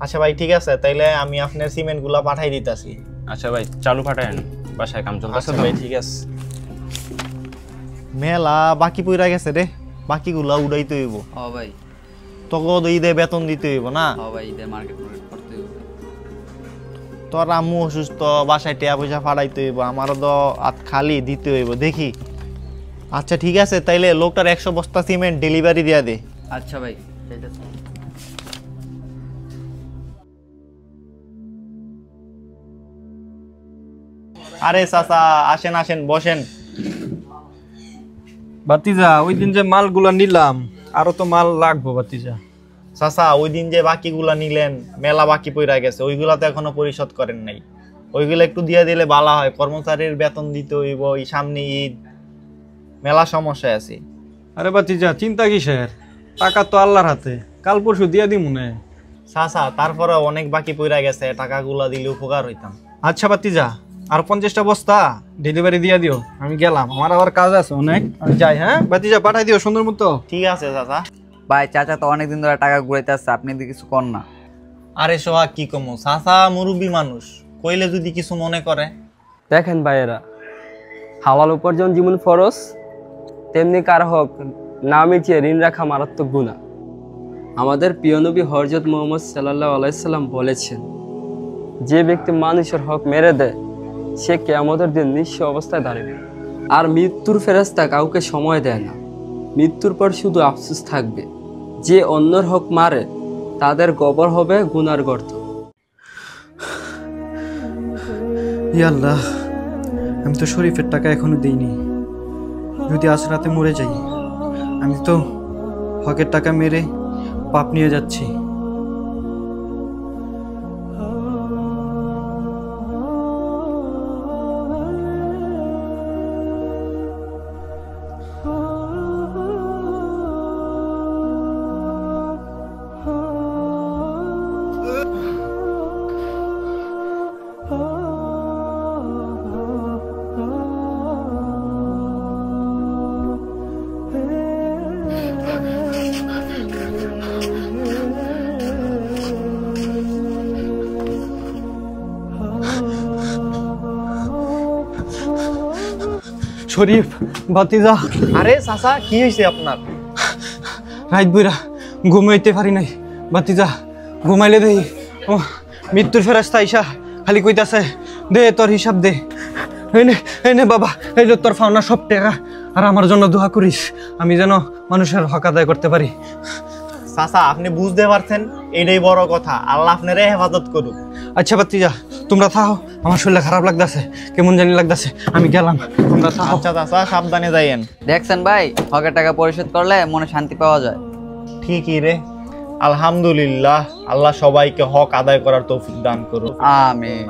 আচ্ছা ভাই ঠিক আছে, তাইলে আমি আপনার সিমেন্ট গুলা পাঠাই দিতেছি। আচ্ছা ভাই চালু পাঠায়েন, বাসায় কাম চলতেছে। ভাই ঠিক আছে। মেলা বাকি পইরা গেছে রে, বাকিগুলা উড়াইতে হইব। হ্যাঁ ভাই, তোকে ঈদে বেতন দিতে হইব না? হ্যাঁ ভাই, ঈদে মার্কেট করতে হইব। তোর আম্মু অসুস্থ, বাসায় টাকা পয়সা ফাড়াইতে হইব, আমারও তো খালি দিতে হইব দেখি। আচ্ছা ঠিক আছে, তাইলে লোকটার 100 বস্তা সিমেন্ট ডেলিভারি দিয়া দে। আচ্ছা ভাই। আরে চাচা, আসেন আসেন, বসেন। বাতিজা, ওই দিন যে মালগুলা নিলাম, আরো তো মাল লাগবো বাতিজা। চাচা, ওই দিন যে বাকিগুলা নিলেন, মেলা বাকি পইরা গেছে, ওইগুলা তো এখনো পরিশোধ করেন নাই। ওইগুলো একটু দিয়ে দিলে ভালো হয়, কর্মচারীর বেতন দিতে হইব, এই সামনে ঈদ, মেলা সমস্যা আছে। আরে বাতিজা, চিন্তা কিসের? টাকা তো আল্লাহর হাতে, কাল পরশু দিয়ে দিই মনে। চাচা, তারপরে অনেক বাকি পইরা গেছে, টাকাগুলা দিলে উপকার হইতাম। আচ্ছা বাতিজা, আর 50টা বস্তা ডেলিভারি দিয়ে দিও, আমি গেলাম, আমার আবার কাজ আছে অনেক, আমি যাই। হ্যাঁ বাতিজা, পাঠাই দিও সুন্দর মতো। ঠিক আছে চাচা। ভাই, চাচা তো অনেকদিন ধরে টাকা ঘুরাইতে আসছে, আপনি যদি কিছু কর না। আরে সোহাগ, কি কমো, চাচা মুরব্বী মানুষ, কইলে যদি কিছু মনে করে। দেখেন ভাইয়েরা, হালাল উপার্জন যেমন ফরজ, তেমনি কার হক না মিটিয়ে ঋণ রাখা মারাত্মক গুনাহ। আমাদের প্রিয় নবী হযরত মুহাম্মদ সাল্লাল্লাহু আলাইহি সাল্লাম বলেছেন, যে ব্যক্তি মানুষের হক মেরে দেয় সে কিয়ামতের দিন নিঃস্ব অবস্থায় দাঁড়াবে। আর মৃত্যুর ফেরেশতা কাউকে সময় দেয় না, মৃত্যুর পর শুধু আফসোস থাকবে। যে অন্যের হক মারে তাদের কবর হবে গুনার গর্ত। ইয়া আল্লাহ, আমি তো শরীফের টাকা এখনো দিইনি, যদি আজ রাতে মরে যাই, আমি তো হকের টাকা মেরে পাপ নিয়ে যাচ্ছি। শরীফ, বাতিজা। আরে চাচা, কি হয়েছে আপনার? রাত বইরা ঘুমাইতে পারি নাই বাতিজা, ঘুমাইলে দেই ও মৃত্যুর ফেরেশতা আইসা খালি কইতাছে, দে তোর হিসাব দে। এনে বাবা, এই যে তোর ফাওনা সব টাকা, আর আমার জন্য দোয়া করিস, আমি যেন মানুষের হক আদায় করতে পারি। চাচা, আপনি বুঝতে পারছেন, এটাই বড় কথা। আল্লাহ আপনারে হেফাজত করুক। আচ্ছা বাতিজা, তোমরা থাকো, আমার শরীরটা খারাপ লাগতেছে, কেমন জানি লাগতেছে, আমি গেলাম, তোমরা থাকো। আচ্ছা চাচা, সাবধানে যাইয়েন। দেখছেন ভাই, হকের টাকা পরিশোধ করলে মনে শান্তি পাওয়া যায়। ঠিকই রে, আলহামদুলিল্লাহ। আল্লাহ সবাইকে হক আদায় করার তৌফিক দান করুন। আমিন।